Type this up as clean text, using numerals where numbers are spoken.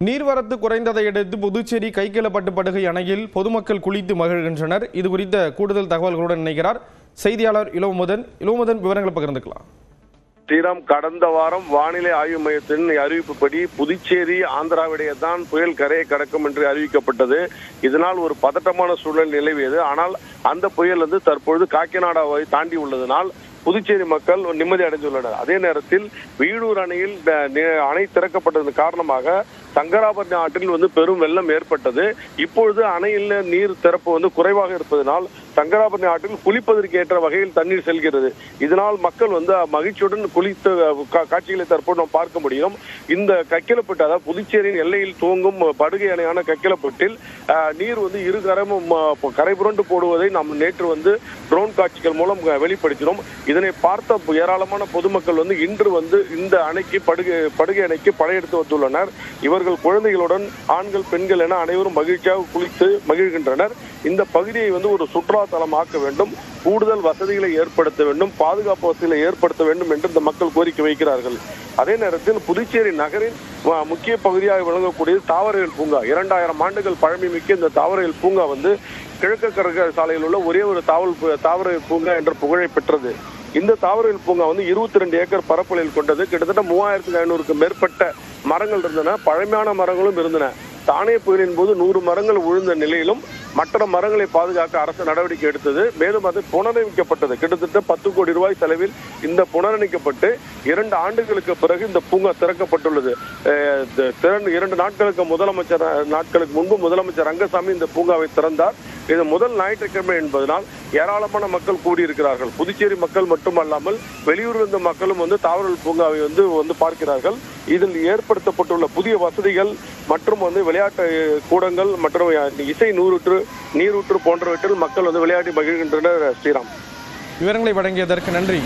நீர்வரத்து குறைந்ததை அடுத்து புதுச்சேரி கைக்கிளப்பட்டு படுகை அணையில் பொதுமக்கள் குளித்து மகிழ்கின்றனர். இது குறித்த கூடுதல் தகவல்களுடன் இணைக்கிறார் செய்தியாளர் இளமுதன். விவரங்களை பகிர்ந்துக்கலாம். ஸ்ரீராம், கடந்த வாரம் வானிலை ஆய்வு மையத்தின் அறிவிப்புப்படி புதுச்சேரி ஆந்திராவிடையே தான் புயல் கரையை கடக்கும் என்று அறிவிக்கப்பட்டது. இதனால் ஒரு பதட்டமான சூழல் நிலவியது. ஆனால் அந்த புயல் தற்பொழுது காக்கிநாடாவை தாண்டி உள்ளதனால் புதுச்சேரி மக்கள் நிம்மதி அடைந்துள்ளனர். அதே நேரத்தில் வீடூர் அணையில் அணை திறக்கப்பட்டதன் காரணமாக சங்கராபரணி ஆற்றில் பெரும் வெள்ளம் ஏற்பட்டது. இப்பொழுது அணையில் நீர் திறப்பு குறைவாக இருப்பதனால் சங்கராபரணி ஆற்றில் குளிப்பதற்கு ஏற்ற வகையில் தண்ணீர் செல்கிறது. இதனால் மக்கள் மகிழ்ச்சியுடன் குளித்த காட்சிகளை தற்போது நாம் பார்க்க முடியும். இந்த கக்கிலப்பட்டு, அதாவது புதுச்சேரியின் எல்லையில் துவங்கும் படுகை அணையான கக்கிலப்பட்டில் நீர் இரு கரமும் கரை புரண்டு போடுவதை நாம் நேற்று ட்ரோன் காட்சிகள் மூலம் வெளிப்படுத்தினோம். இதனை பார்த்த ஏராளமான பொதுமக்கள் இன்று இந்த அணைக்கு படுகை அணைக்கு படையெடுத்து வந்துள்ளனர். இவர்கள் குழந்தைகளுடன் ஆண்கள் பெண்கள் என அனைவரும் மகிழ்ச்சியாக குளித்து மகிழ்கின்றனர். இந்த பகுதியை ஒரு சுற்றுலா தலமாக்க வேண்டும், கூடுதல் வசதிகளை ஏற்படுத்த வேண்டும், பாதுகாப்பு வசதிகளை ஏற்படுத்த வேண்டும் என்று இந்த மக்கள் கோரிக்கை வைக்கிறார்கள். அதே நேரத்தில் புதுச்சேரி நகரின் முக்கிய பகுதியாக விளங்கக்கூடிய தாவரவியல் பூங்கா, 2000 ஆண்டுகள் பழமை மிக்க இந்த தாவரவியல் பூங்கா கிழக்கு கடற்கரை சாலையில் உள்ள ஒரே ஒரு தாவரவியல் பூங்கா என்ற புகழை பெற்றது. இந்த தாவரவியல் பூங்கா 22 ஏக்கர் பரப்பளவில் கொண்டது. கிட்டத்தட்ட 3500க்கு மேற்பட்ட மரங்கள் இருந்தன. பழமையான மரங்களும் இருந்தன. தானே புயலின் போது 100 மரங்கள் விழுந்த நிலையிலும் மற்ற மரங்களை பாதுகாக்க அரசு நடவடிக்கை எடுத்தது. மேலும் அது புனரமைக்கப்பட்டது. கிட்டத்தட்ட 10 கோடி ரூபாய் செலவில் இந்த புனரமைக்கப்பட்டு 2 ஆண்டுகளுக்கு பிறகு இந்த பூங்கா திறக்கப்பட்டுள்ளது. 2 நாட்களுக்கு முன்பு முதலமைச்சர் ரங்கசாமி இந்த பூங்காவை திறந்தார். இது முதல் ஞாயிற்றுக்கிழமை என்பதனால் ஏராளமான மக்கள் கூடியிருக்கிறார்கள். புதுச்சேரி மக்கள் மட்டுமல்லாமல் வெளியூர் இருந்த மக்களும் தாவரவியல் பூங்காவை பார்க்கிறார்கள். இதில் ஏற்படுத்தப்பட்டுள்ள புதிய வசதிகள் மற்றும் விளையாட்டு கூடங்கள் மற்றும் இசை நீரூற்று போன்றவற்றில் மக்கள் விளையாடி மகிழ்கின்றனர். ஸ்ரீராம், விவரங்களை வழங்கியதற்கு நன்றி.